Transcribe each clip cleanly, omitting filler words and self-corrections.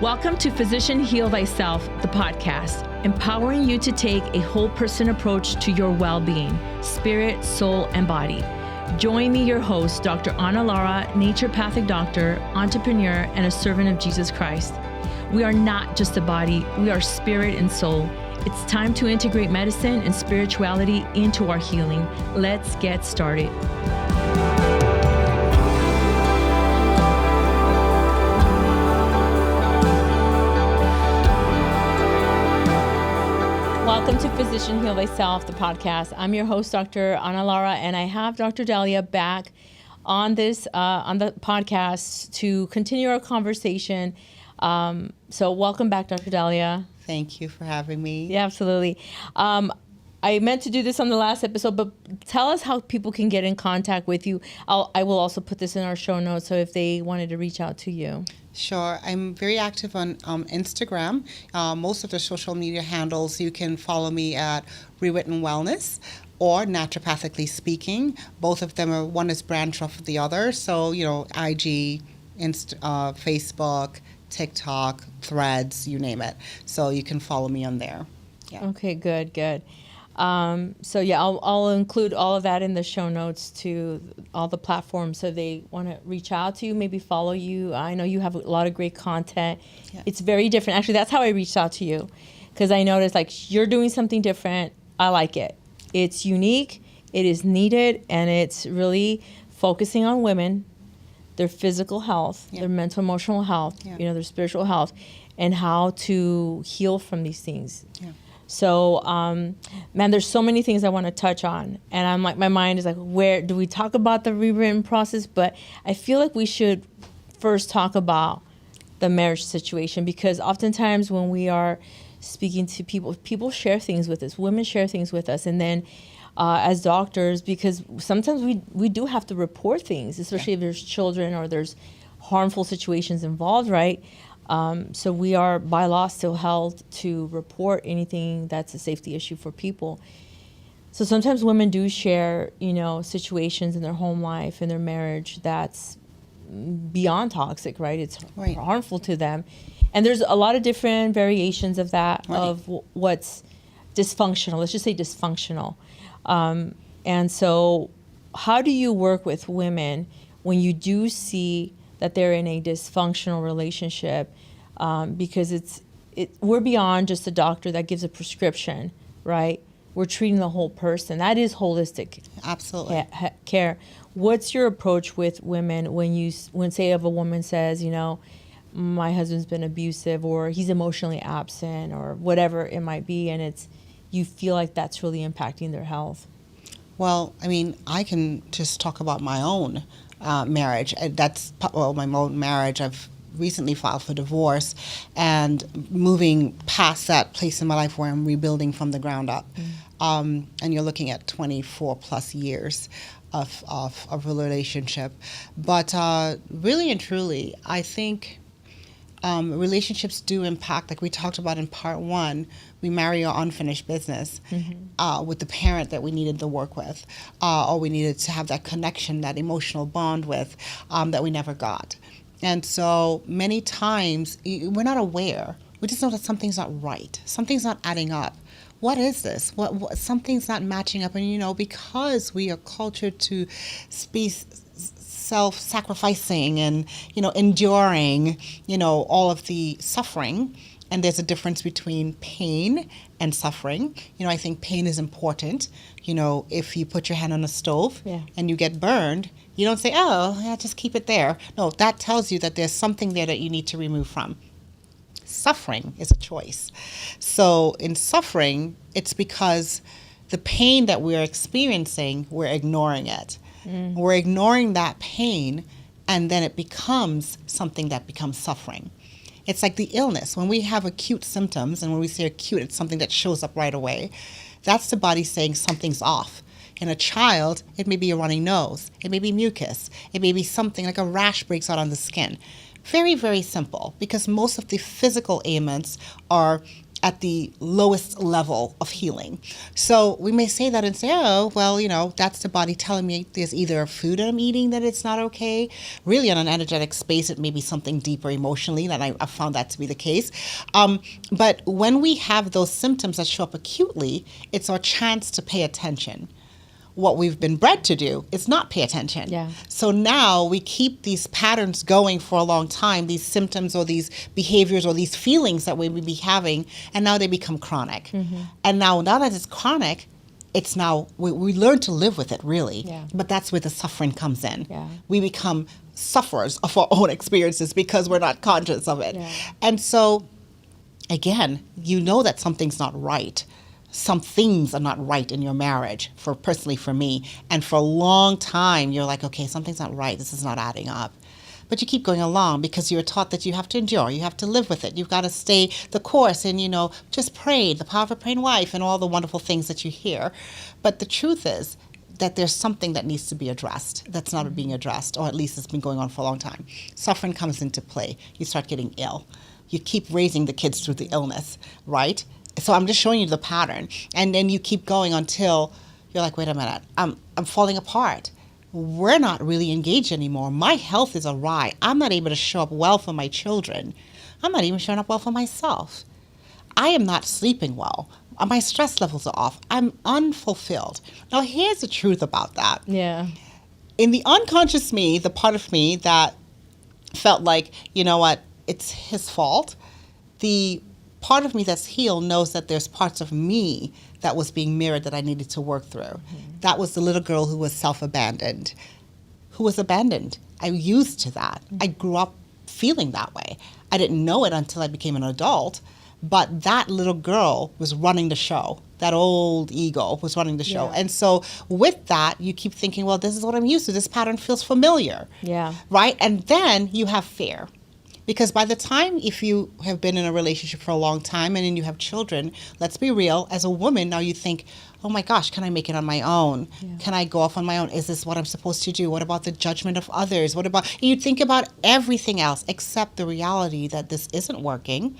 Welcome to Physician Heal Thyself, the podcast, empowering you to take a whole person approach to your well-being, spirit, soul, and body. Join me, your host, Dr. Ana Lara, Naturopathic Doctor, entrepreneur, and a servant of Jesus Christ. We are not just a body, we are spirit and soul. It's time to integrate medicine and spirituality into our healing. Let's get started. Welcome to Physician Heal Thyself, the podcast. I'm your host, Dr. Ana Lara, and I have Dr. Dellia back on this on the podcast to continue our conversation. So welcome back, Dr. Dellia. Thank you for having me. Yeah, absolutely. I meant to do this on the last episode, but tell us how people can get in contact with you. I will also put this in our show notes, so if they wanted to reach out to you. Sure. I'm very active on Instagram. Most of the social media handles, you can follow me at Rewritten Wellness or Naturopathically Speaking. Both of them are, one is branch off of the other. So, IG, Facebook, TikTok, Threads, you name it. So you can follow me on there. Yeah. Okay, good. I'll include all of that in the show notes to all the platforms, so they want to reach out to you, maybe follow you. I know you have a lot of great content. Yeah. It's very different. Actually, that's how I reached out to you, because I noticed you're doing something different. I like it. It's unique, it is needed, and it's really focusing on women, their physical health, their mental, emotional health, their spiritual health, and how to heal from these things. Yeah. So, there's so many things I want to touch on, and I'm like, my mind is like, where do we talk about the rewritten process? But I feel like we should first talk about the marriage situation, because oftentimes when we are speaking to people share things with us, women share things with us, and then as doctors, because sometimes we do have to report things, especially if there's children or there's harmful situations involved, right? So we are by law still held to report anything that's a safety issue for people. So sometimes women do share, situations in their home life, in their marriage, that's beyond toxic, right? It's harmful to them. And there's a lot of different variations of that, of what's dysfunctional. Let's just say dysfunctional. And so how do you work with women when you do see that they're in a dysfunctional relationship, because we're beyond just a doctor that gives a prescription, right? We're treating the whole person. That is holistic. Absolutely. Care. What's your approach with women when say if a woman says, my husband's been abusive, or he's emotionally absent, or whatever it might be, and you feel like that's really impacting their health? Well, I can just talk about my own marriage. My own marriage. I've recently filed for divorce, and moving past that place in my life where I'm rebuilding from the ground up. And you're looking at 24 plus years of a relationship. But really and truly, I think relationships do impact, like we talked about in part one. We marry our unfinished business with the parent that we needed to work with, or we needed to have that connection, that emotional bond with, that we never got. And so many times we're not aware. We just know that something's not right. Something's not adding up. What is this? What something's not matching up. And because we are cultured to self-sacrificing and enduring all of the suffering. And there's a difference between pain and suffering. I think pain is important. If you put your hand on a stove and you get burned, you don't say, just keep it there. No, that tells you that there's something there that you need to remove from. Suffering is a choice. So in suffering, it's because the pain that we're experiencing, we're ignoring it. We're ignoring that pain, and then it becomes something that becomes suffering. It's like the illness. When we have acute symptoms, and when we say acute, it's something that shows up right away. That's the body saying something's off. In a child, it may be a running nose. It may be mucus. It may be something like a rash breaks out on the skin. Very, very simple, because most of the physical ailments are at the lowest level of healing. So we may say that and say, oh, well, that's the body telling me there's either a food I'm eating that it's not okay. Really, on an energetic space, it may be something deeper emotionally, and I found that to be the case. But when we have those symptoms that show up acutely, it's our chance to pay attention. What we've been bred to do is not pay attention. Yeah. So now we keep these patterns going for a long time, these symptoms or these behaviors or these feelings that we would be having, and now they become chronic. And now that it's chronic, it's now, we learn to live with it, really. Yeah. But that's where the suffering comes in. Yeah. We become sufferers of our own experiences because we're not conscious of it. Yeah. And so, again, that something's not right. Some things are not right in your marriage, personally for me. And for a long time, you're like, okay, something's not right. This is not adding up. But you keep going along because you're taught that you have to endure. You have to live with it. You've got to stay the course and, just pray, the power of a praying wife and all the wonderful things that you hear. But the truth is that there's something that needs to be addressed that's not being addressed, or at least it's been going on for a long time. Suffering comes into play. You start getting ill. You keep raising the kids through the illness, right? So I'm just showing you the pattern. And then you keep going until you're like, wait a minute, I'm falling apart. We're not really engaged anymore. My health is awry. I'm not able to show up well for my children. I'm not even showing up well for myself. I am not sleeping well. My stress levels are off. I'm unfulfilled. Now, here's the truth about that. Yeah. In the unconscious me, the part of me that felt like, it's his fault, the part of me that's healed knows that there's parts of me that was being mirrored that I needed to work through. That was the little girl who was self-abandoned, who was abandoned. I used to that. I grew up feeling that way. I didn't know it until I became an adult, but that little girl was running the show. That old ego was running the show. Yeah. And so with that, you keep thinking, well, this is what I'm used to. This pattern feels familiar. Yeah. Right? And then you have fear. Because by the time, if you have been in a relationship for a long time and then you have children, let's be real, as a woman, now you think, oh my gosh, can I make it on my own? Yeah. Can I go off on my own? Is this what I'm supposed to do? What about the judgment of others? You think about everything else except the reality that this isn't working.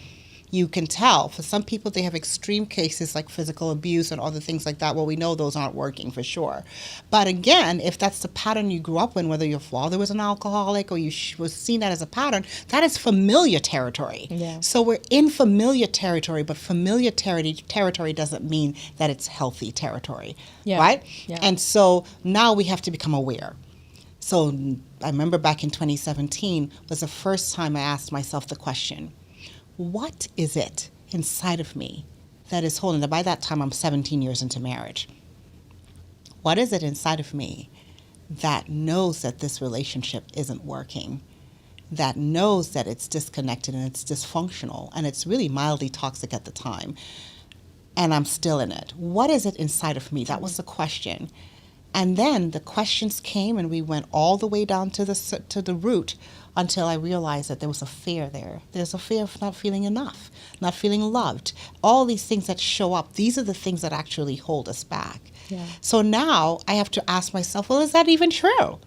You can tell. For some people, they have extreme cases like physical abuse and other things like that. Well, we know those aren't working for sure. But again, if that's the pattern you grew up in, whether your father was an alcoholic or you was seen that as a pattern, that is familiar territory. Yeah. So we're in familiar territory, but familiar territory doesn't mean that it's healthy territory, right? Yeah. And so now we have to become aware. So I remember back in 2017 was the first time I asked myself the question, what is it inside of me that is holding? And by that time, I'm 17 years into marriage. What is it inside of me that knows that this relationship isn't working, that knows that it's disconnected and it's dysfunctional, and it's really mildly toxic at the time, and I'm still in it? What is it inside of me? That was the question. And then the questions came, and we went all the way down to the root until I realized that there was a fear there. There's a fear of not feeling enough, not feeling loved. All these things that show up, these are the things that actually hold us back. Yeah. So now I have to ask myself, well, is that even true?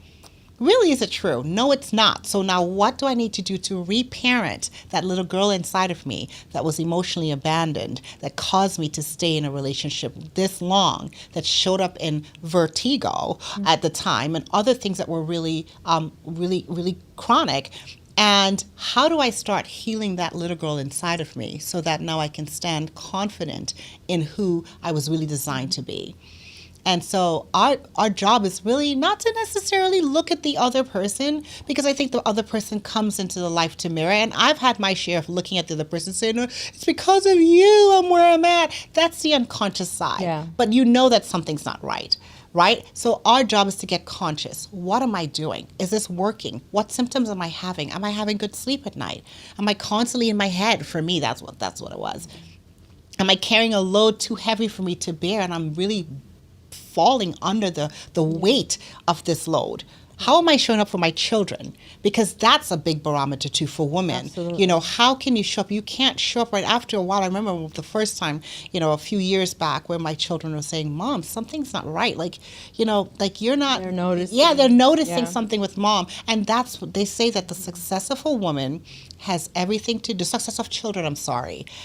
Really, is it true? No, it's not. So now what do I need to do to reparent that little girl inside of me that was emotionally abandoned, that caused me to stay in a relationship this long, that showed up in vertigo at the time and other things that were really, really chronic? And how do I start healing that little girl inside of me so that now I can stand confident in who I was really designed to be? And so our job is really not to necessarily look at the other person, because I think the other person comes into the life to mirror. And I've had my share of looking at the other person saying, no, it's because of you I'm where I'm at. That's the unconscious side. Yeah. But you know that something's not right. Right? So our job is to get conscious. What am I doing? Is this working? What symptoms am I having? Am I having good sleep at night? Am I constantly in my head? For me, that's what it was. Am I carrying a load too heavy for me to bear, and I'm really falling under the weight of this load? How am I showing up for my children? Because that's a big barometer too for women. Absolutely. You know, how can you show up? You can't show up right after a while. I remember the first time, you know, a few years back where my children were saying, Mom, something's not right. Like, you know, like you're not. They're noticing. Yeah, they're noticing Yeah. something with Mom. And that's what they say, that the success of a woman has everything to do, the success of children,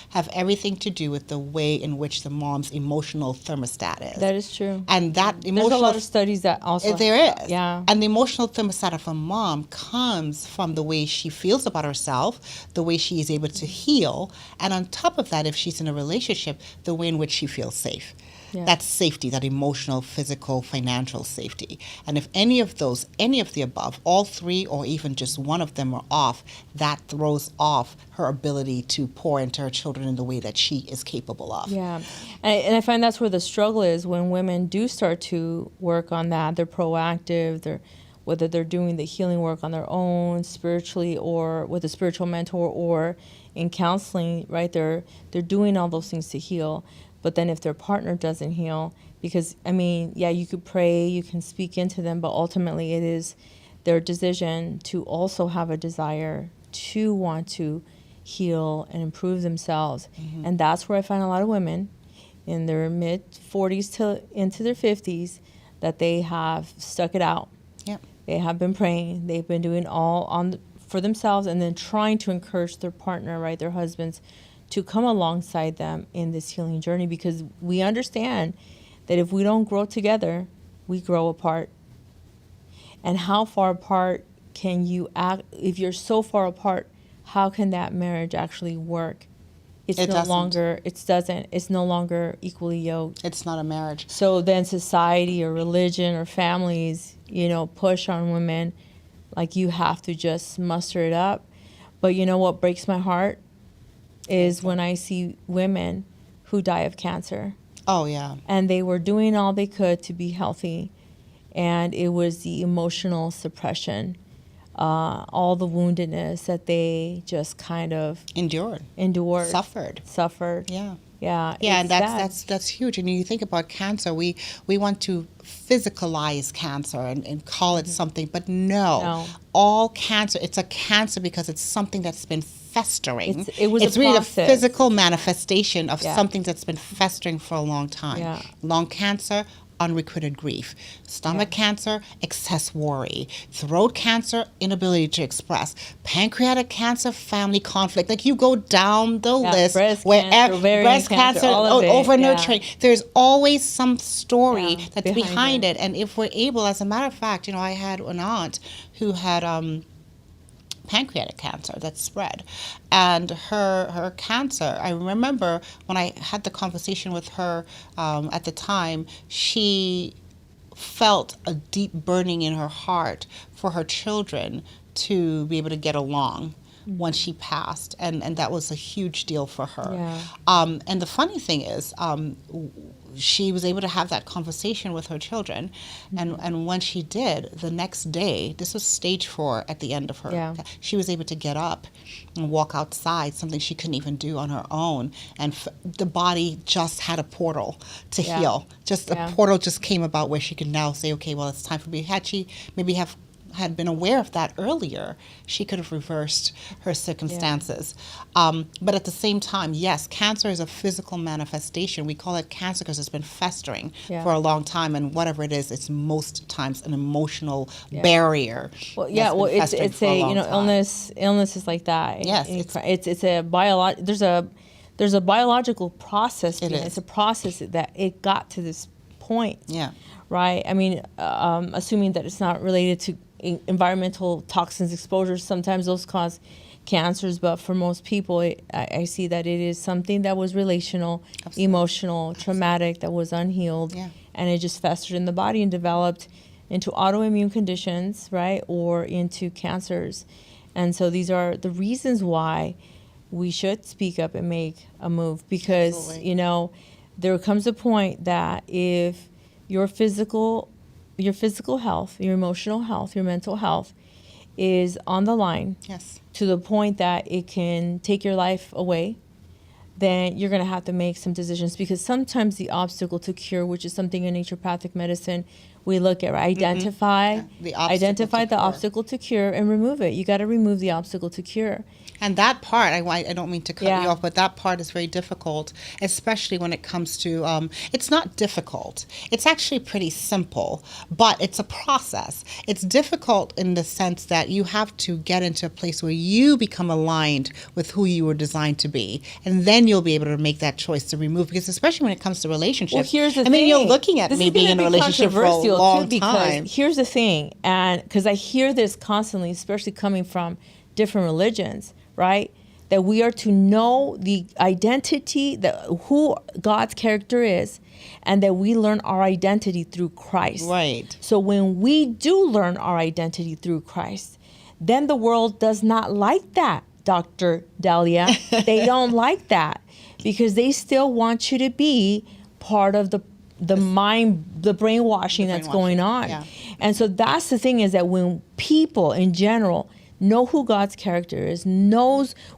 have everything to do with the way in which the mom's emotional thermostat is. That is true. And that There's emotional, a lot of studies that also. there is. Yeah. And the emotional thermostat of a mom comes from the way she feels about herself, the way she is able to heal, and on top of that, if she's in a relationship, the way in which she feels safe. Yeah. That's safety, that emotional, physical, financial safety. And if any of the above, all three or even just one of them are off, that throws off her ability to pour into her children in the way that she is capable of. Yeah. And I find that's where the struggle is when women do start to work on that. They're proactive. Whether they're doing the healing work on their own, spiritually, or with a spiritual mentor, or in counseling, right? They're doing all those things to heal. But then if their partner doesn't heal, because, I mean, yeah, you could pray, you can speak into them, but ultimately it is their decision to also have a desire to want to heal and improve themselves. Mm-hmm. And that's where I find a lot of women in their mid-40s to into their 50s that they have stuck it out. Yep. They have been praying. They've been doing all for themselves, and then trying to encourage their partner, right, their husbands, to come alongside them in this healing journey, because we understand that if we don't grow together, we grow apart. And how far apart can you act? If you're so far apart, how can that marriage actually work? It's no longer equally yoked. It's not a marriage. So then society or religion or families, push on women like you have to just muster it up. But you know what breaks my heart is when I see women who die of cancer. Oh, yeah. And they were doing all they could to be healthy. And it was the emotional suppression, all the woundedness that they just kind of endured, suffered. Yeah. Yeah. Yeah, and that's huge. And you think about cancer, we want to physicalize cancer and call it something, but no. All cancer, it's a cancer because it's something that's been festering. It's really the physical manifestation of something that's been festering for a long time. Yeah. Lung cancer, unrequited grief. Stomach cancer, excess worry. Throat cancer, inability to express. Pancreatic cancer, family conflict. Like you go down the list. Breast cancer, over-nurturing. There's always some story that's behind it. And if we're able, as a matter of fact, I had an aunt who had pancreatic cancer that spread, and her cancer, I remember when I had the conversation with her at the time, she felt a deep burning in her heart for her children to be able to get along when she passed, and that was a huge deal for her. And the funny thing is, she was able to have that conversation with her children, and when she did, the next day, this was stage 4 at the end of her, she was able to get up and walk outside, something she couldn't even do on her own, and the body just had a portal to heal. A portal just came about where she could now say, okay, well, it's time for me. Had she maybe had been aware of that earlier, she could have reversed her circumstances. But at the same time, yes, cancer is a physical manifestation. We call it cancer because it's been festering for a long time, and whatever it is, it's most times an emotional barrier. Well, it's a illness is like that. Yes, it's a there's a biological process. It's a process that it got to this point. Yeah. Right. I mean, assuming that it's not related to environmental toxins exposure, sometimes those cause cancers, but for most people, I see that it is something that was relational, emotional, traumatic, that was unhealed, and it just festered in the body and developed into autoimmune conditions, right, or into cancers. And so these are the reasons why we should speak up and make a move, because, there comes a point that if your physical health, your emotional health, your mental health is on the line to the point that it can take your life away, then you're going to have to make some decisions, because sometimes the obstacle to cure, which is something in naturopathic medicine we look at, right? Identify, The obstacle identify to the cure. obstacle to cure and remove it. You got to remove the obstacle to cure. And that part, I don't mean to cut Yeah. you off, but that part is very difficult, especially when it comes to, it's not difficult. It's actually pretty simple, but it's a process. It's difficult in the sense that you have to get into a place where you become aligned with who you were designed to be. And then you'll be able to make that choice to remove, because especially when it comes to relationships. Well, here's the I thing. mean, you're looking at This me is being gonna in a be relationship for a controversial, long too, because time. here's the thing, and because I hear this constantly, especially coming from different religions, right? That we are to know the identity, who God's character is, and that we learn our identity through Christ. Right. So when we do learn our identity through Christ, then the world does not like that, Dr. Dellia. They don't like that because they still want you to be part of the brainwashing that's going on. Yeah. And so that's the thing, is that when people in general know who God's character is,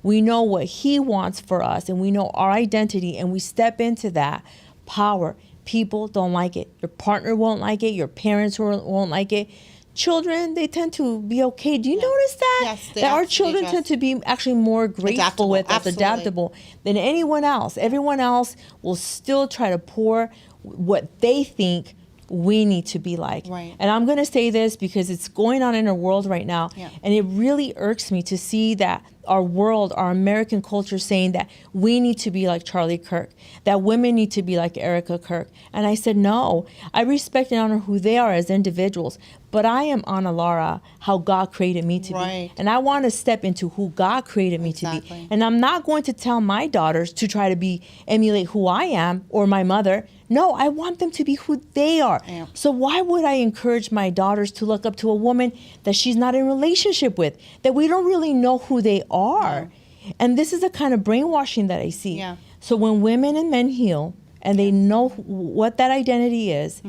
we know what he wants for us, and we know our identity, and we step into that power. People don't like it. Your partner won't like it. Your parents won't like it. Children, they tend to be okay. Do you notice that? Yes, they that our absolutely children just tend to be actually more grateful adaptable. with us, Absolutely. adaptable than anyone else. Everyone else will still try to pour what they think we need to be like. Right. And I'm going to say this because it's going on in our world right now. Yeah. And it really irks me to see that our world, our American culture, saying that we need to be like Charlie Kirk, that women need to be like Erica Kirk. And I said, no, I respect and honor who they are as individuals, but I am Ana Lara, how God created me to Right. be. And I want to step into who God created me to Exactly. be. And I'm not going to tell my daughters to try to emulate who I am or my mother. No, I want them to be who they are. Yeah. So why would I encourage my daughters to look up to a woman that she's not in a relationship with, that we don't really know who they are? And this is the kind of brainwashing that I see. Yeah. So when women and men heal and they know what that identity is,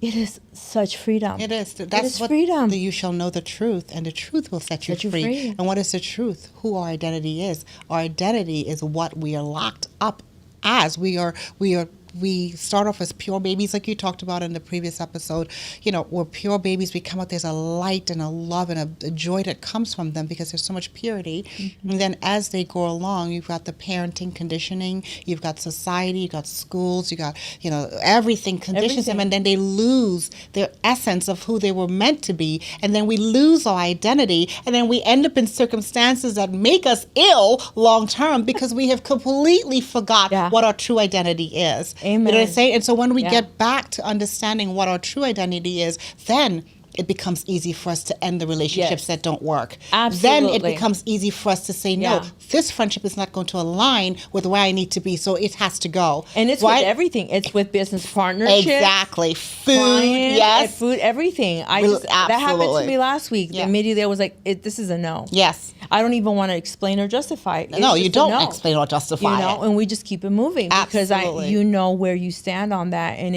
it is such freedom. It is. It That's is what freedom. you shall know the truth, and the truth will set you Set you free. free. And what is the truth? Who our identity is. Our identity is what we are locked up as. We start off as pure babies, like you talked about in the previous episode. You know, we're pure babies. We come out, there's a light and a love and a joy that comes from them because there's so much purity. And then as they go along, you've got the parenting conditioning, you've got society, you've got schools, you got, everything conditions them, and then they lose their essence of who they were meant to be. And then we lose our identity, and then we end up in circumstances that make us ill long term because we have completely forgot what our true identity is. Amen. You know what I'm saying? And so when we Yeah. get back to understanding what our true identity is, then it becomes easy for us to end the relationships Yes. that don't work. Absolutely. Then it becomes easy for us to say, no, Yeah. this friendship is not going to align with where I need to be, so it has to go. And it's right? with everything. It's with business partnerships. Exactly. Food, Clients, yes. food, everything. Well, That happened to absolutely. me last week. Yeah. Immediately I was like, this is a no. Yes. I don't even want to explain or justify it. It's No, you just a don't no. explain or justify it. And we just keep it moving because Absolutely. you know where you stand on that, and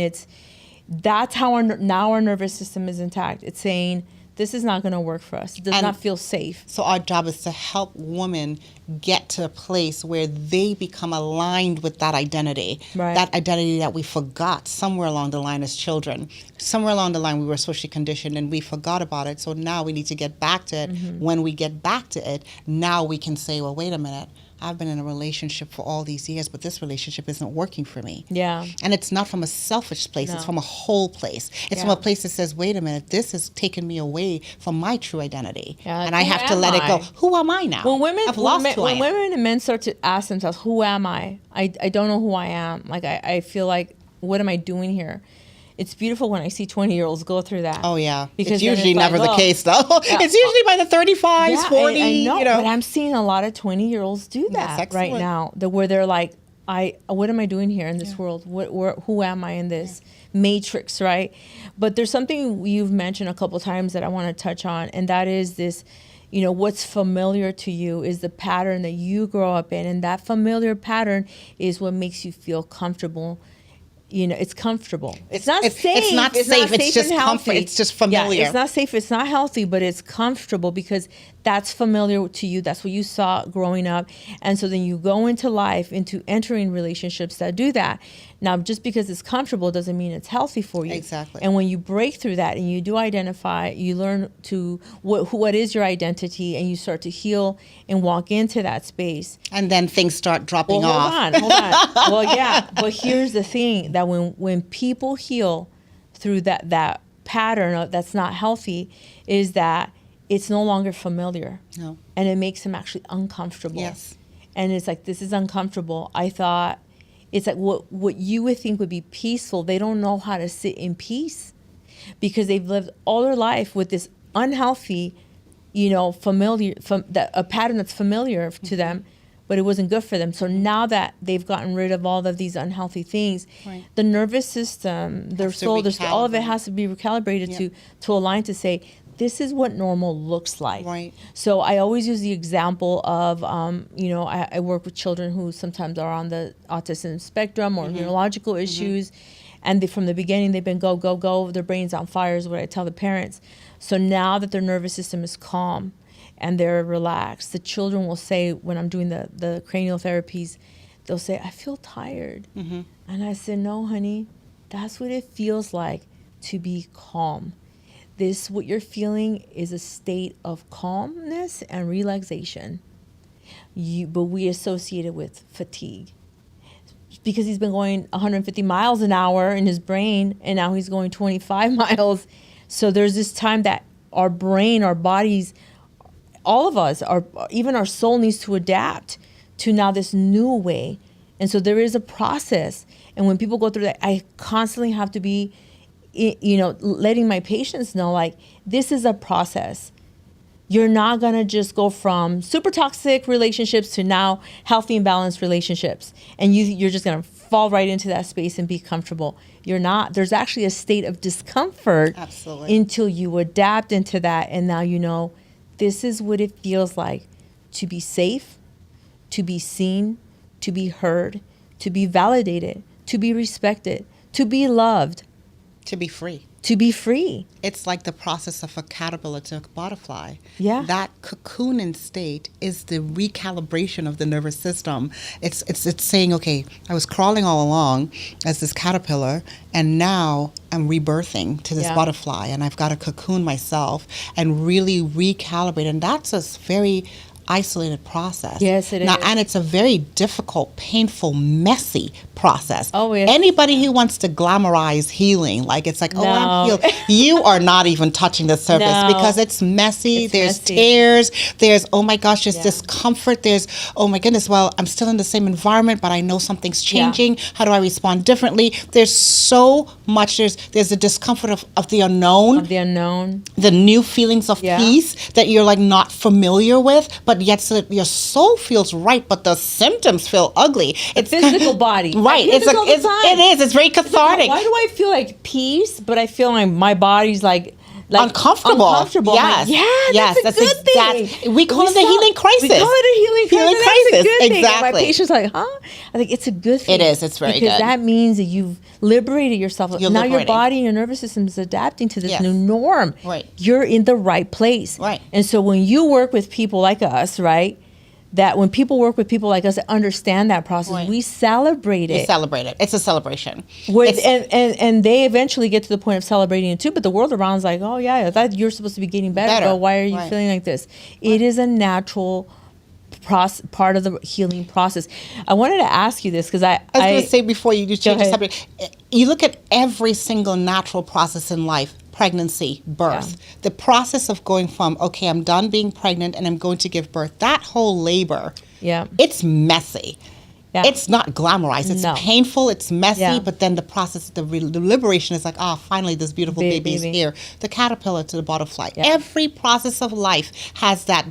that's how our nervous system is intact. It's saying this is not going to work for us. It does And not feel safe. So our job is to help women get to a place where they become aligned with that identity, Right. that identity that we forgot somewhere along the line as children. Somewhere along the line we were socially conditioned and we forgot about it. So now we need to get back to it. When we get back to it, now we can say, well, wait a minute. I've been in a relationship for all these years, but this relationship isn't working for me. Yeah. And it's not from a selfish place. No. It's from a whole place. It's from Yeah. a place that says, wait a minute, this has taken me away from my true identity. Yeah, And I who have to am let it go. I? Who am I now? When women, I've lost who I when am. women and men start to ask themselves, "Who am I? I don't know who I am." Like I feel like, what am I doing here? It's beautiful when I see 20-year-olds go through that. Oh, yeah. Because It's then usually it's like, never the oh, case, though. It's usually by the 35s, yeah, 40s, I know, you know. but I'm seeing a lot of 20-year-olds do that right excellent. now. Where they're like, what am I doing here in this world? Who am I in this matrix, right? But there's something you've mentioned a couple times that I want to touch on, and that is this, what's familiar to you is the pattern that you grow up in, and that familiar pattern is what makes you feel comfortable it's comfortable. It's not safe. It's not safe. It's just and comfort. healthy. It's just familiar. Yeah, it's not safe. It's not healthy, but it's comfortable because that's familiar to you. That's what you saw growing up. And so then you go into life, into entering relationships that do that. Now, just because it's comfortable doesn't mean it's healthy for you. Exactly. And when you break through that and you do identify, you learn to what is your identity, and you start to heal and walk into that space. And then things start dropping off. Hold on. Well, yeah. But here's the thing, that when people heal through that pattern that's not healthy, is that it's no longer familiar. No. And it makes them actually uncomfortable. Yes. And it's like, this is uncomfortable. I thought, it's like what you would think would be peaceful, they don't know how to sit in peace because they've lived all their life with this unhealthy, familiar, a pattern that's familiar to them, but it wasn't good for them. So now that they've gotten rid of all of these unhealthy things, right. the nervous system, their soul, all of it has to be recalibrated to align to say, this is what normal looks like. Right. So I always use the example of, I work with children who sometimes are on the autism spectrum or neurological issues. And from the beginning, they've been go, go, go. Their brain's on fire is what I tell the parents. So now that their nervous system is calm and they're relaxed, the children will say, when I'm doing the cranial therapies, they'll say, I feel tired. And I said, no, honey, that's what it feels like to be calm. What you're feeling is a state of calmness and relaxation. But we associate it with fatigue. Because he's been going 150 miles an hour in his brain, and now he's going 25 miles. So there's this time that our brain, our bodies, all of us, even our soul needs to adapt to now this new way. And so there is a process. And when people go through that, I constantly have to be letting my patients know, like, this is a process. You're not going to just go from super toxic relationships to now healthy and balanced relationships. And you're just going to fall right into that space and be comfortable. You're not. There's actually a state of discomfort. Absolutely. Until you adapt into that. And now this is what it feels like to be safe, to be seen, to be heard, to be validated, to be respected, to be loved. To be free. To be free. It's like the process of a caterpillar to a butterfly. Yeah. That cocooning state is the recalibration of the nervous system. It's saying, okay, I was crawling all along as this caterpillar, and now I'm rebirthing to this butterfly, and I've got to cocoon myself and really recalibrate. And that's a very isolated process. Yes, it is. And it's a very difficult, painful, messy process. Oh, yes. Anybody who wants to glamorize healing, like it's like, No. I'm healed, you are not even touching the surface because it's messy. There's tears. There's, oh my gosh, there's discomfort. There's, oh my goodness, well, I'm still in the same environment, but I know something's changing. How do I respond differently? There's so much. There's the discomfort of the unknown. Of the unknown. The new feelings of peace that you're like not familiar with, but yet so that your soul feels right, but the symptoms feel ugly. It's physical body. Right. It is. It's very cathartic. Why do I feel like peace, but I feel like my body's like uncomfortable. Yes. Like, that's a good thing. We call it the healing crisis. We call it a healing crisis. That's a good thing. Exactly. And my patient's like, huh? I think it's a good thing. It is. It's very good. Because that means that you've liberated yourself. Now your body and your nervous system is adapting to this new norm. Right. You're in the right place. Right. And so when you work with people like us, right, that when people work with people like us that understand that process, we celebrate it. We celebrate it. It's a celebration. And they eventually get to the point of celebrating it too, but the world around is like, oh yeah, I thought you're supposed to be getting better. But why are you feeling like this? It is a natural part of the healing process. I wanted to ask you this because I was going to say before you change the subject, you look at every single natural process in life. Pregnancy, birth, the process of going from, okay, I'm done being pregnant and I'm going to give birth, that whole labor, it's messy. Yeah. It's not glamorized. It's painful. It's messy. But then the process, the liberation is like, finally, this beautiful baby is here. The caterpillar to the butterfly. Yeah. Every process of life has that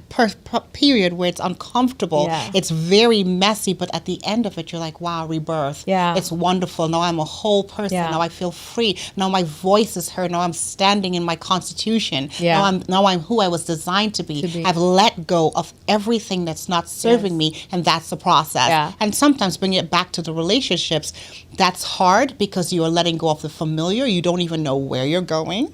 period where it's uncomfortable. Yeah. It's very messy. But at the end of it, you're like, wow, rebirth. Yeah. It's wonderful. Now I'm a whole person. Yeah. Now I feel free. Now my voice is heard. Now I'm standing in my constitution. Yeah. Now I'm who I was designed to be. I've let go of everything that's not serving me. And that's the process. Yeah. And some sometimes bringing it back to the relationships, that's hard because you are letting go of the familiar. You don't even know where you're going.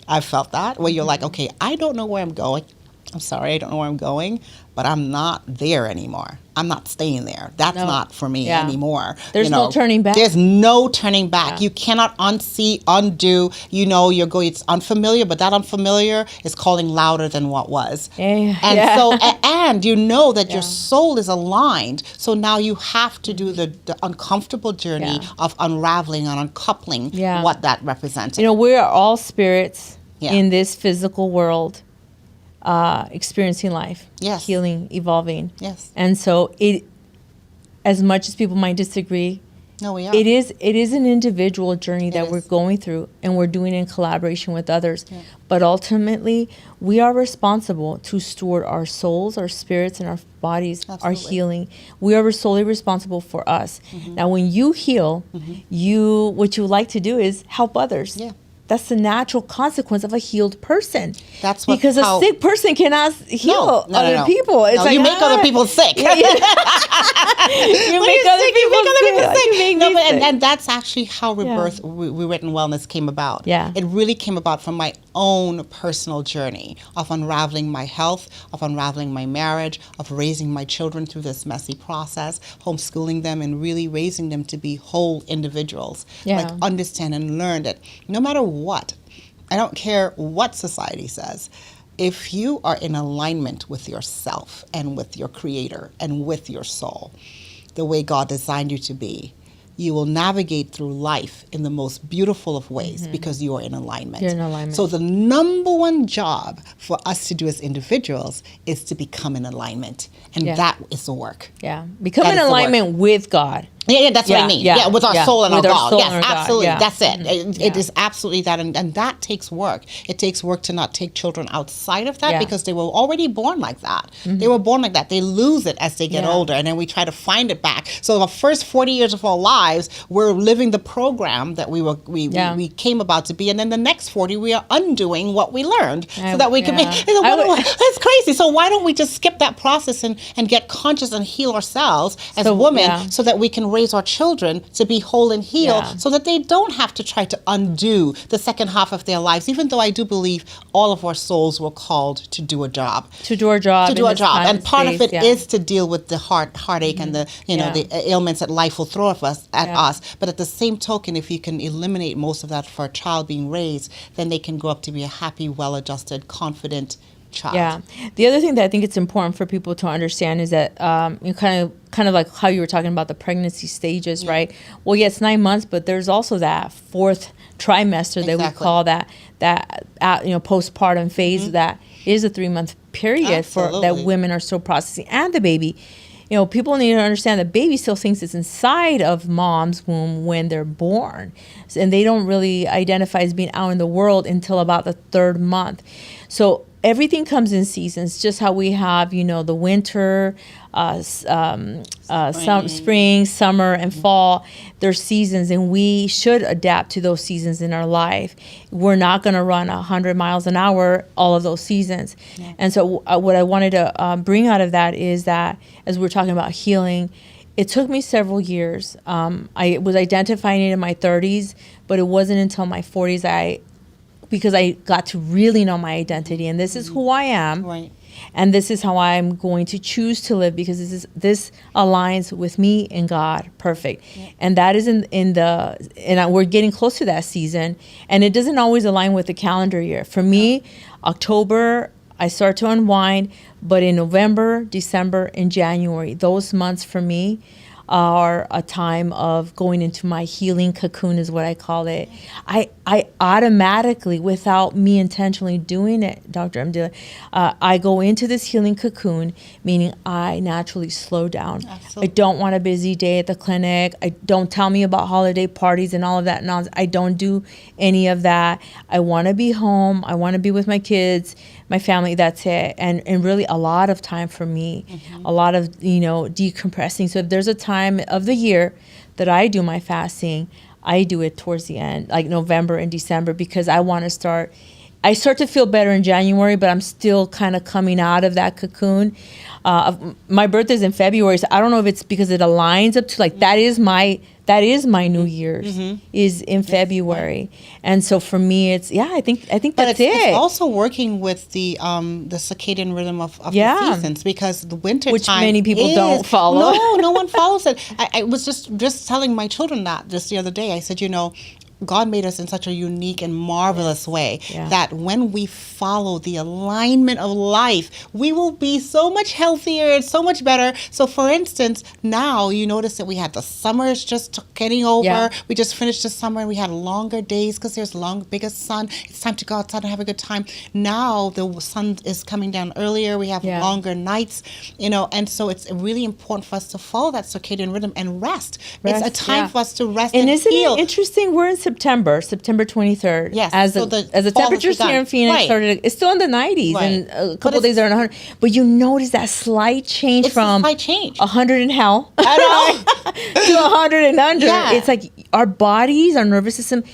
I've felt that, where you're like, okay, I don't know where I'm going. I'm sorry, I don't know where I'm going, but I'm not there anymore. I'm not staying there. That's not for me anymore. There's no turning back. There's no turning back. Yeah. You cannot undo. You're going, it's unfamiliar, but that unfamiliar is calling louder than what was. Yeah. And so, and you know that your soul is aligned. So now you have to do the uncomfortable journey of unraveling and uncoupling what that represents. We are all spirits in this physical world. Experiencing life, healing, evolving. Yes. And so as much as people might disagree, we are. it is an individual journey that we're going through, and we're doing it in collaboration with others. Yeah. But ultimately, we are responsible to steward our souls, our spirits, and our bodies, our healing. We are solely responsible for us. Mm-hmm. Now, when you heal, what you like to do is help others. Yeah. That's the natural consequence of a healed person. That's because a sick person cannot heal other people. It's you make other people sick. You make other people sick. And that's actually how Rewritten Wellness came about. Yeah. It really came about from my own personal journey of unraveling my health, of unraveling my marriage, of raising my children through this messy process, homeschooling them, and really raising them to be whole individuals. Like understand and learn that no matter what, I don't care what society says, if you are in alignment with yourself and with your creator and with your soul, the way God designed you to be, you will navigate through life in the most beautiful of ways because you are in alignment. You're in alignment. So the number one job for us to do as individuals is to become in alignment. And that is the work. Yeah. Become in alignment with God. Yeah, that's what I mean. Yeah, with our soul and with our God. God. Yes, absolutely. God. That's it. It is absolutely that. And that takes work. It takes work to not take children outside of that because they were already born like that. Mm-hmm. They were born like that. They lose it as they get older. And then we try to find it back. So the first 40 years of our lives, we're living the program that we came about to be. And then the next 40, we are undoing what we learned so that we can be. That's crazy. So why don't we just skip that process and get conscious and heal ourselves as women so that we can raise our children to be whole and healed so that they don't have to try to undo the second half of their lives, even though I do believe all of our souls were called to do a job. To do our job. And part of it is to deal with the heartache and the the ailments that life will throw at us. But at the same token, if you can eliminate most of that for a child being raised, then they can grow up to be a happy, well-adjusted, confident child. Yeah. The other thing that I think it's important for people to understand is that kind of like how you were talking about the pregnancy stages, right? Well, it's 9 months, but there's also that fourth trimester that we call that postpartum phase that is a 3-month period for that women are still processing, and the baby. People need to understand that baby still thinks it's inside of mom's womb when they're born. And they don't really identify as being out in the world until about the 3rd month. So everything comes in seasons, just how we have, the winter, spring, summer, and fall. There's seasons, and we should adapt to those seasons in our life. We're not going to run 100 miles an hour all of those seasons. Yeah. And so what I wanted to bring out of that is that, as we're talking about healing, it took me several years. I was identifying it in my 30s, but it wasn't until my 40s because I got to really know my identity, and this is who I am. Right. And this is how I'm going to choose to live, because this aligns with me and God. Perfect. Yeah. And that is we're getting close to that season, and it doesn't always align with the calendar year. For me, October, I start to unwind, but in November, December, and January, those months for me are a time of going into my healing cocoon, is what I call it. I automatically, without me intentionally doing it, Dr. Dellia, I go into this healing cocoon, meaning I naturally slow down. Absolutely. I don't want a busy day at the clinic. Don't tell me about holiday parties and all of that nonsense. I don't do any of that. I want to be home. I want to be with my kids, my family. That's it. And really a lot of time for me, a lot of, decompressing. So if there's a time of the year that I do my fasting, I do it towards the end, like November and December, because I want to start I start to feel better in January, but I'm still kind of coming out of that cocoon. My birthday's in February, so I don't know if it's because it aligns up to like that is my New Year's is in February, and so for me it's I think But that's it's also working with the circadian rhythm of the seasons, because the winter which time many people don't follow. No one follows it. I was just telling my children that just the other day. I said, God made us in such a unique and marvelous way that when we follow the alignment of life, we will be so much healthier and so much better. So, for instance, now you notice that we had the summers just getting over. Yeah. We just finished the summer and we had longer days because there's bigger sun. It's time to go outside and have a good time. Now the sun is coming down earlier. We have longer nights, and so it's really important for us to follow that circadian rhythm and rest. It's a time for us to rest and isn't heal. it interesting? We're in September 23rd. Yes. As so the temperatures here in Phoenix started, it's still in the 90s, and a couple of days are in 100. But you notice that slight change from 100 in hell to 100 and under. Yeah. It's like our bodies, our nervous system.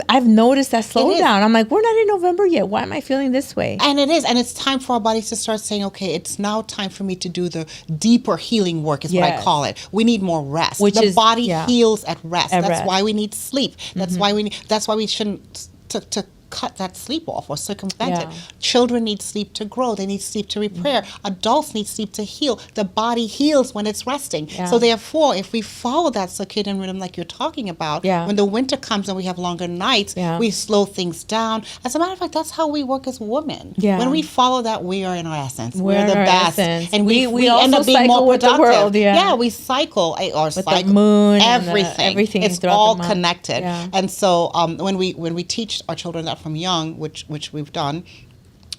I've noticed that slowdown. I'm like, we're not in November yet. Why am I feeling this way? And it is. And it's time for our bodies to start saying, okay, it's now time for me to do the deeper healing work is what I call it. We need more rest. The body heals at rest. That's why we need sleep. That's why we shouldn't to cut that sleep off or circumvent it. Children need sleep to grow. They need sleep to repair. Adults need sleep to heal. The body heals when it's resting. So therefore, if we follow that circadian rhythm like you're talking about, when the winter comes and we have longer nights, we slow things down. As a matter of fact, that's how we work as women. When we follow that, we are in our essence. We're the best. Essence. And we end up being more productive. The world, we cycle with the moon, everything. It's all connected. And so when we teach our children that from young, which we've done,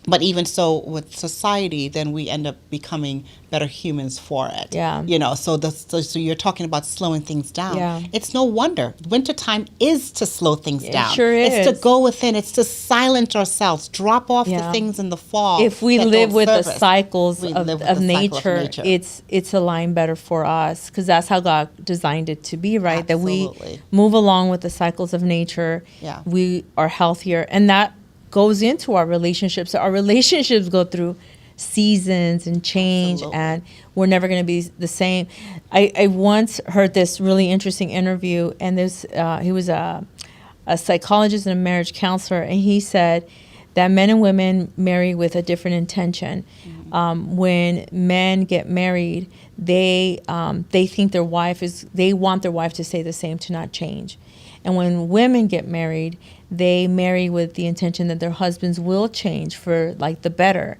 but even so with society, then we end up becoming better humans for it. So you're talking about slowing things down. It's no wonder wintertime is to slow things down. Sure is. It's to go within. It's to silence ourselves, drop off the things in the fall. If we live with the cycles of nature, it's aligned better for us, because that's how God designed it to be, right? Absolutely. That we move along with the cycles of nature. We are healthier, and that goes into our relationships. Our relationships go through seasons and change, and we're never going to be the same. I once heard this really interesting interview, and he was a psychologist and a marriage counselor, and he said that men and women marry with a different intention. When men get married, they think they want their wife to stay the same, to not change. And when women get married, they marry with the intention that their husbands will change for like the better.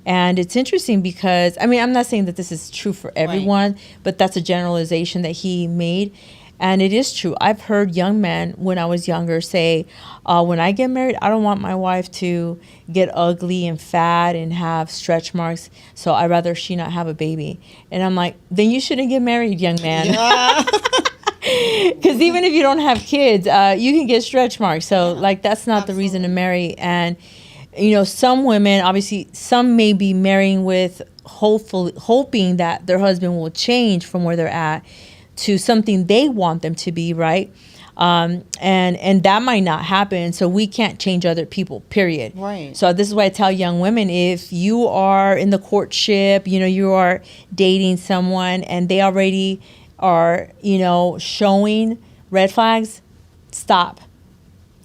And it's interesting because, I'm not saying that this is true for everyone, but that's a generalization that he made. And it is true. I've heard young men when I was younger say, when I get married, I don't want my wife to get ugly and fat and have stretch marks, so I'd rather she not have a baby. And I'm like, then you shouldn't get married, young man. Because even if you don't have kids, you can get stretch marks. So that's not the reason to marry. And, some women, obviously, some may be marrying with hoping that their husband will change from where they're at to something they want them to be, right? And that might not happen. So we can't change other people, period. Right. So this is why I tell young women, if you are in the courtship, you are dating someone and they already are, showing red flags, stop.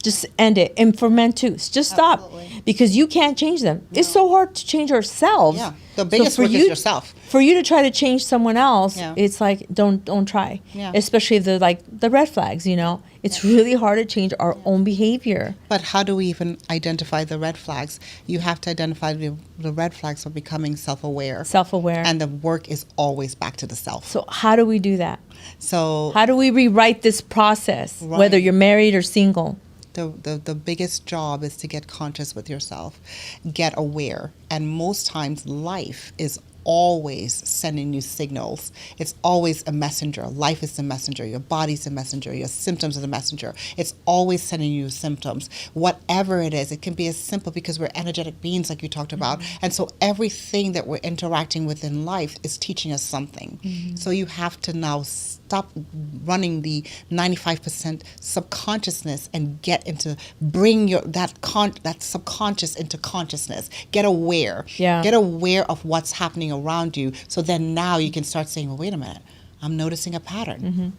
Just end it. And for men too, just stop. Absolutely. Because you can't change them. No. It's so hard to change ourselves. Yeah, the biggest work is yourself. For you to try to change someone else, it's like, don't try. Yeah. Especially if they're like the red flags, It's really hard to change our own behavior. But how do we even identify the red flags? You have to identify the red flags for becoming self-aware. Self-aware. And the work is always back to the self. So how do we do that? So how do we rewrite this process, whether you're married or single? The biggest job is to get conscious with yourself, get aware. And most times life is always sending you signals. It's always a messenger. Life is the messenger. Your body's the messenger. Your symptoms are the messenger. It's always sending you symptoms. Whatever it is, it can be as simple because we're energetic beings like you talked about. And so everything that we're interacting with in life is teaching us something. So you have to now stop running the 95% subconsciousness and get into, bring your that subconscious into consciousness. Get aware. Yeah. Get aware of what's happening around you. So then now you can start saying, well, wait a minute, I'm noticing a pattern.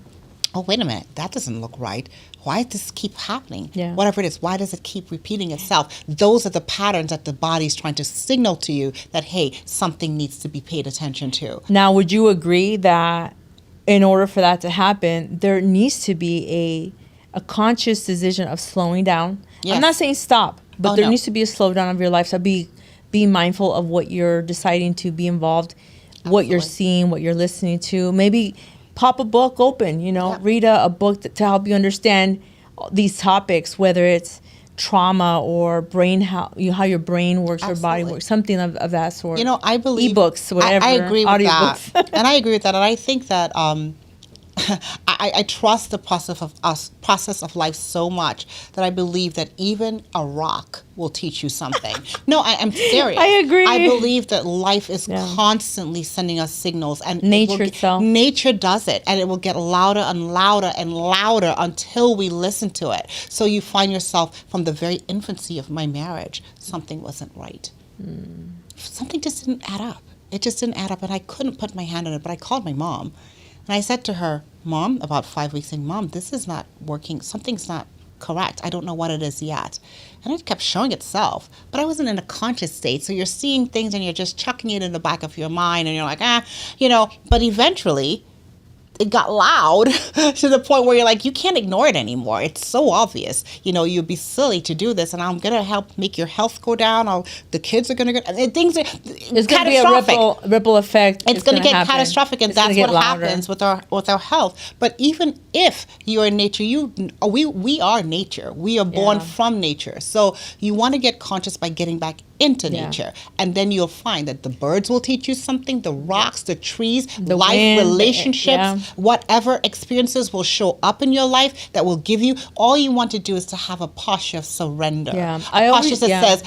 Oh, wait a minute, that doesn't look right. Why does this keep happening? Yeah. Whatever it is, why does it keep repeating itself? Those are the patterns that the body's trying to signal to you that, hey, something needs to be paid attention to. Now, would you agree that in order for that to happen, there needs to be a conscious decision of slowing down? Yes. I'm not saying stop, but Oh, there no. needs to be a slowdown of your life. So be mindful of what you're deciding to be involved, what you're Absolutely. seeing, what you're listening to. Maybe pop a book open, Yeah. read a book to help you understand these topics, whether it's trauma or brain, how your brain works, your body Absolutely. works, something of that sort. I believe ebooks, whatever. I agree with audiobooks. that, and I agree with that, and I think that I trust the process of life so much that I believe that even a rock will teach you something. No, I'm serious. I agree. I believe that life is Yeah. constantly sending us signals, and Nature itself. Nature does it, and it will get louder and louder and louder until we listen to it. So you find yourself from the very infancy of my marriage, something wasn't right. Something just didn't add up. It just didn't add up, and I couldn't put my hand on it. But I called my mom, and I said to her, Mom, about 5 weeks, saying, Mom, this is not working. Something's not correct. I don't know what it is yet. And it kept showing itself. But I wasn't in a conscious state. So you're seeing things and you're just chucking it in the back of your mind. And you're like, But eventually, it got loud to the point where you're like, you can't ignore it anymore. It's so obvious. You'd be silly to do this, and I'm going to help make your health go down. The kids are going to go. Things are It's going to be a ripple effect. It's going to get happen. catastrophic, and It's gonna that's get what louder. happens with our health. But even if you're in nature, we are nature. We are born Yeah. from nature. So you want to get conscious by getting back into Yeah. nature, and then you'll find that the birds will teach you something. The rocks, the trees, The life, wind, relationships, yeah. whatever experiences will show up in your life that will give you. All you want to do is to have a posture of surrender. Yeah. A posture that yeah. says,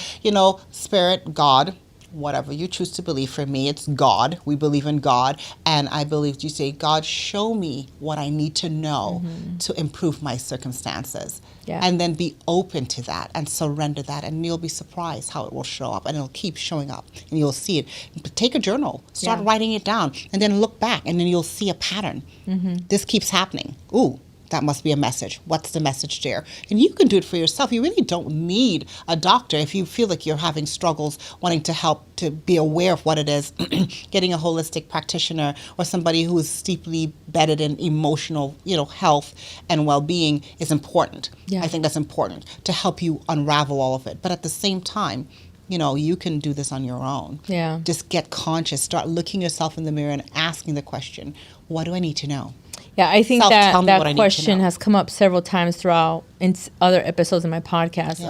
Spirit, God, whatever you choose to believe. For me, it's God. We believe in God. And I believe you say, God, show me what I need to know to improve my circumstances. Yeah. And then be open to that and surrender that. And you'll be surprised how it will show up. And it'll keep showing up. And you'll see it. But take a journal. Start Yeah. writing it down. And then look back. And then you'll see a pattern. This keeps happening. Ooh. That must be a message. What's the message there? And you can do it for yourself. You really don't need a doctor if you feel like you're having struggles, wanting to help to be aware of what it is. Getting a holistic practitioner or somebody who is deeply bedded in emotional, health and well-being is important. Yeah. I think that's important to help you unravel all of it. But at the same time, you can do this on your own. Yeah. Just get conscious. Start looking yourself in the mirror and asking the question, what do I need to know? Yeah, I think Tell me what I that need to question know. has come up several times throughout in other episodes of my podcast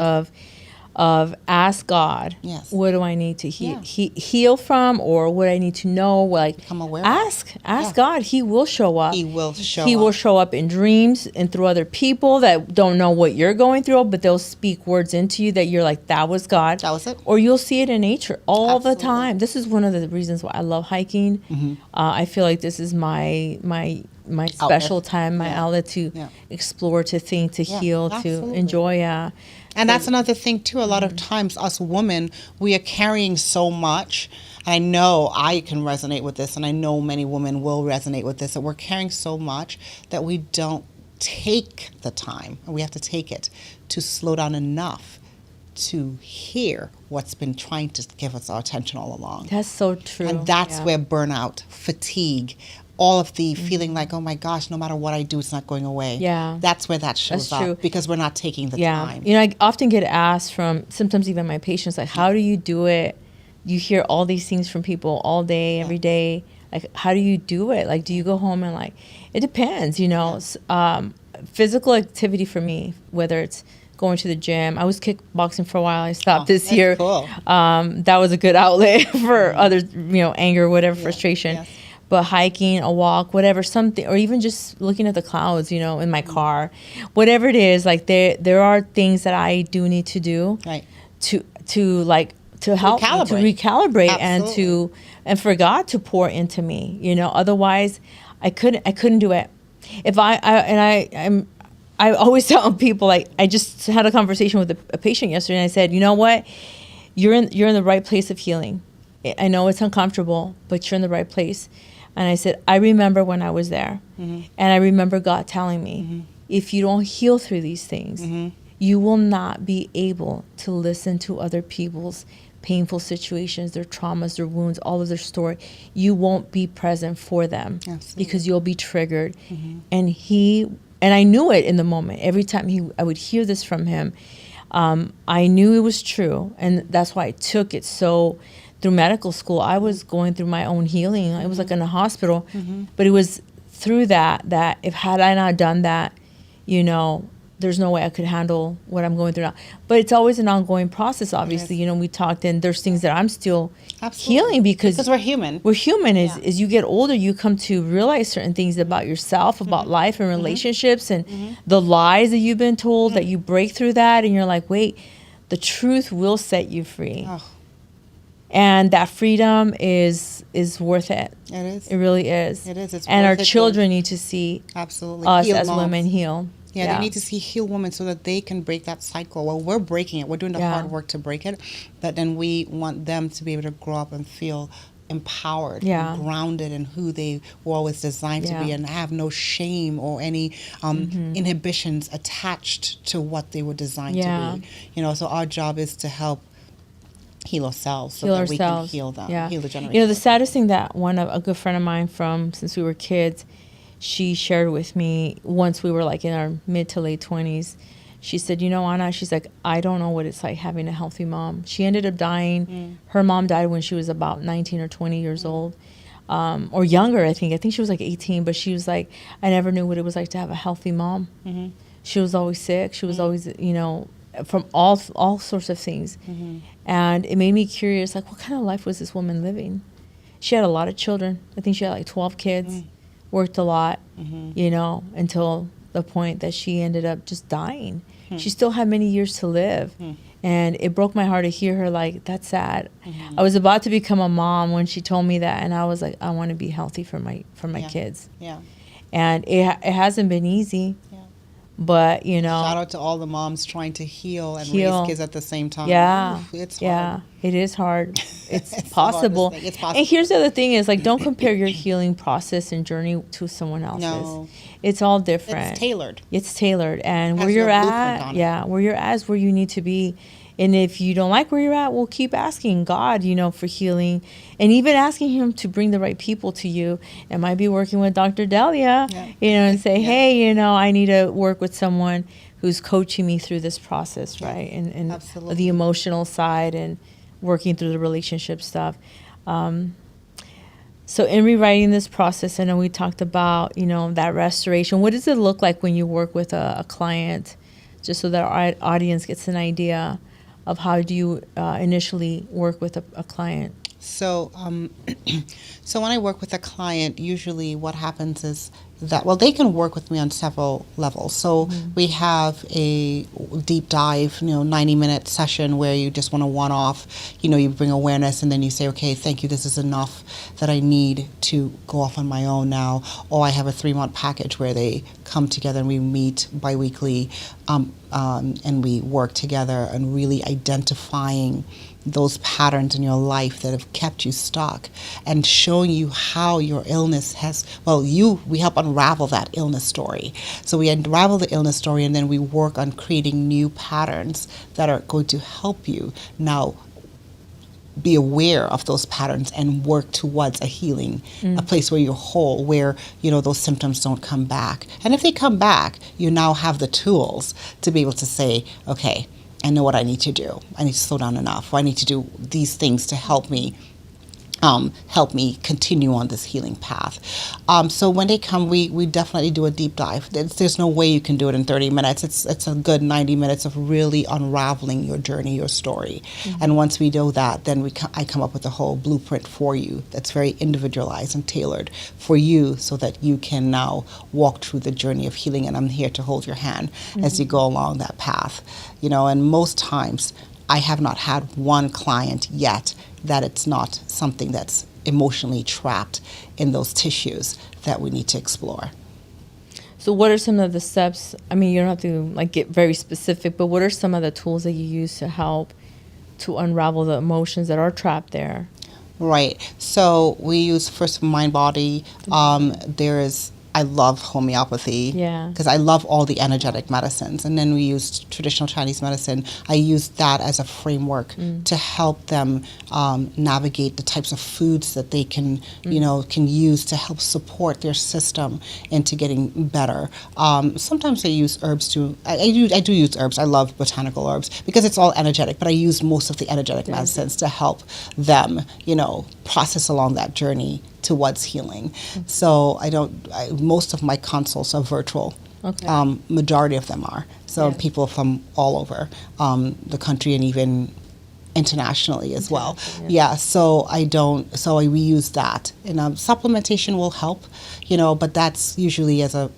of ask God, Yes. what do I need to Yeah. heal from, or what I need to know? Like, Become aware of. ask Yeah. God. He will show up. He will show He up. will show up in dreams and through other people that don't know what you're going through, but they'll speak words into you that you're like, that was God. That was it. Or you'll see it in nature all the Absolutely. time. This is one of the reasons why I love hiking. I feel like this is my special time, my Yeah. outlet to Yeah. explore, to think, to Yeah, heal, to absolutely. enjoy. And that's another thing, too. A lot of times, us women, we are carrying so much. I know I can resonate with this, and I know many women will resonate with this, that we're carrying so much that we don't take the time, and we have to take it, to slow down enough to hear what's been trying to give us our attention all along. That's so true. And that's Yeah. where burnout, fatigue, all of the feeling like, oh my gosh, no matter what I do, it's not going away. Yeah. That's where that shows That's true. up, because we're not taking the Yeah. time. I often get asked from sometimes even my patients, like, how do you do it? You hear all these things from people all day, every day. Like, how do you do it? Like, do you go home and it depends, Physical activity for me, whether it's going to the gym. I was kickboxing for a while. I stopped this that's year. cool. That was a good outlet for other, anger, whatever, frustration. Yes. But hiking, a walk, whatever, something, or even just looking at the clouds, in my car, whatever it is, like there are things that I do need to do Right. to help me, to recalibrate Absolutely. and for God to pour into me, otherwise I couldn't do it. If I always tell people, like, I just had a conversation with a patient yesterday, and I said, you know what, you're in the right place of healing. I know it's uncomfortable, but you're in the right place. And I said, I remember when I was there, and I remember God telling me, if you don't heal through these things, you will not be able to listen to other people's painful situations, their traumas, their wounds, all of their story. You won't be present for them. Absolutely. Because you'll be triggered. And I knew it in the moment. Every time I would hear this from him, I knew it was true. And that's why I took it so. Through medical school, I was going through my own healing. It was like in a hospital, but it was through that if had I not done that, there's no way I could handle what I'm going through now. But it's always an ongoing process, obviously. We talked, and there's things that I'm still healing because we're human. We're human. As you get older, you come to realize certain things about yourself, about life and relationships, and the lies that you've been told, that you break through that, and you're like, wait, the truth will set you free. Oh. And that freedom is worth it. It is. It really is. It is. It's and our worth it children need to see Absolutely. us Heal as moms. women heal. Yeah, they need to see heal women so that they can break that cycle. Well, we're breaking it. We're doing the hard work to break it. But then we want them to be able to grow up and feel empowered and grounded in who they were always designed to be, and have no shame or any inhibitions attached to what they were designed to be. So our job is to help heal ourselves so that we can heal them, heal the generation. The saddest thing that a good friend of mine from since we were kids, she shared with me once we were like in our mid to late 20s. She said, Anna, she's like, I don't know what it's like having a healthy mom. She ended up dying. Her mom died when she was about 19 or 20 years old, or younger, I think. I think she was like 18, but she was like, I never knew what it was like to have a healthy mom. She was always sick. She was always, from all sorts of things. And it made me curious, like, what kind of life was this woman living? She had a lot of children. I think she had like 12 kids, worked a lot, until the point that she ended up just dying. She still had many years to live. And it broke my heart to hear her like, that's sad. I was about to become a mom when she told me that, and I was like, I want to be healthy for my kids. Yeah. And it hasn't been easy. But, shout out to all the moms trying to heal and raise kids at the same time. Yeah. Oof, it's hard. It is hard. It's possible. It's possible. And here's the other thing is, like, don't compare your healing process and journey to someone else's. No. It's all different. It's tailored. And where you're at, where you're at is where you need to be. And if you don't like where you're at, well, keep asking God, for healing, and even asking him to bring the right people to you. It might be working with Dr. Dellia, and say, hey, I need to work with someone who's coaching me through this process, right? And the emotional side and working through the relationship stuff. So in rewriting this process, I know we talked about, that restoration. What does it look like when you work with a client, just so that our audience gets an idea of how do you initially work with a client? So so when I work with a client, usually what happens is that, they can work with me on several levels. So we have a deep dive, 90-minute session where you just want to one-off, you bring awareness, and then you say, okay, thank you, this is enough that I need to go off on my own now. Or I have a 3-month package where they come together and we meet biweekly, and we work together and really identifying those patterns in your life that have kept you stuck, and showing you how your illness has, we help unravel that illness story. So we unravel the illness story, and then we work on creating new patterns that are going to help you now be aware of those patterns and work towards a healing, a place where you're whole, where, those symptoms don't come back. And if they come back, you now have the tools to be able to say, okay, I know what I need to do. I need to slow down enough. Or I need to do these things to help me help me continue on this healing path. So when they come, we definitely do a deep dive. There's no way you can do it in 30 minutes. It's a good 90 minutes of really unraveling your journey, your story. And once we do that, then I come up with a whole blueprint for you that's very individualized and tailored for you, so that you can now walk through the journey of healing. And I'm here to hold your hand as you go along that path. And most times I have not had one client yet that it's not something that's emotionally trapped in those tissues that we need to explore. So what are some of the steps? I mean, you don't have to get very specific, but what are some of the tools that you use to help to unravel the emotions that are trapped there? Right. So we use first mind body. I love homeopathy, because I love all the energetic medicines. And then we use traditional Chinese medicine. I use that as a framework to help them navigate the types of foods that they can use to help support their system into getting better. Sometimes I use herbs too. I do use herbs. I love botanical herbs because it's all energetic, but I use most of the energetic medicines to help them, process along that journey towards healing. So most of my consults are virtual. Okay. Majority of them are. So people from all over the country and even internationally as well. So we use that. And supplementation will help, but that's usually as an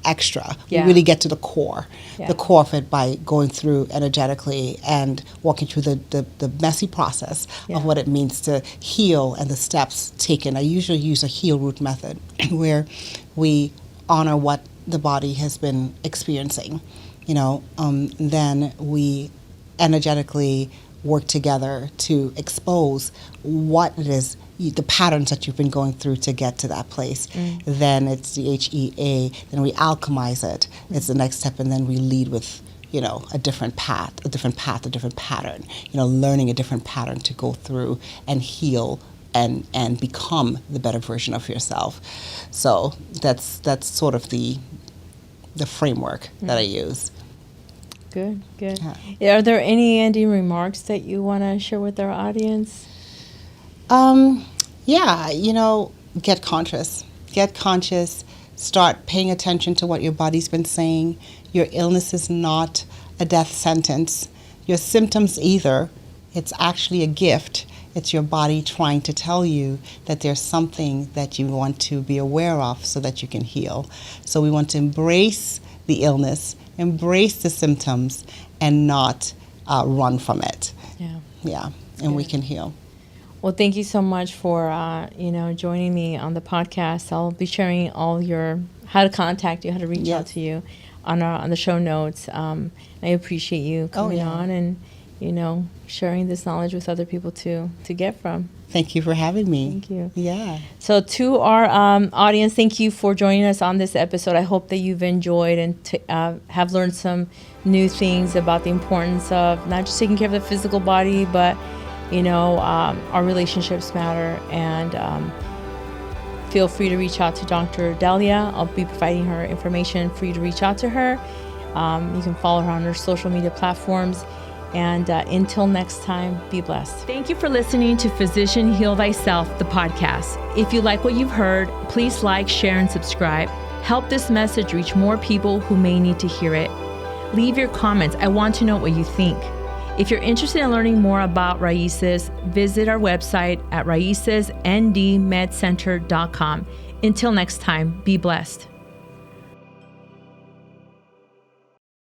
extra. You really get to the core of it by going through energetically and walking through the messy process of what it means to heal and the steps taken. I usually use a heal root method where we honor what the body has been experiencing, then we energetically work together to expose what it is, the patterns that you've been going through to get to that place. Then it's the HEA, then we alchemize it. It's the next step, and then we lead with, a different pattern, learning a different pattern to go through and heal and become the better version of yourself. So that's sort of the framework that I use. Good. Are there any ending remarks that you want to share with our audience? Get conscious. Start paying attention to what your body's been saying. Your illness is not a death sentence. Your symptoms either. It's actually a gift. It's your body trying to tell you that there's something that you want to be aware of so that you can heal. So we want to embrace the illness, embrace the symptoms, and not run from it. We can heal. Well, thank you so much for joining me on the podcast. I'll be sharing all how to contact you, how to reach out to you on the show notes. I appreciate you coming on and sharing this knowledge with other people to get from. Thank you for having me. Thank you. Yeah. So to our audience, thank you for joining us on this episode. I hope that you've enjoyed and have learned some new things about the importance of not just taking care of the physical body, but our relationships matter. And feel free to reach out to Dr. Dellia. I'll be providing her information for you to reach out to her. You can follow her on her social media platforms. And until next time, be blessed. Thank you for listening to Physician Heal Thyself, the podcast. If you like what you've heard, please like, share, and subscribe. Help this message reach more people who may need to hear it. Leave your comments. I want to know what you think. If you're interested in learning more about Raíces, visit our website at raicesndmedcenter.com. Until next time, be blessed.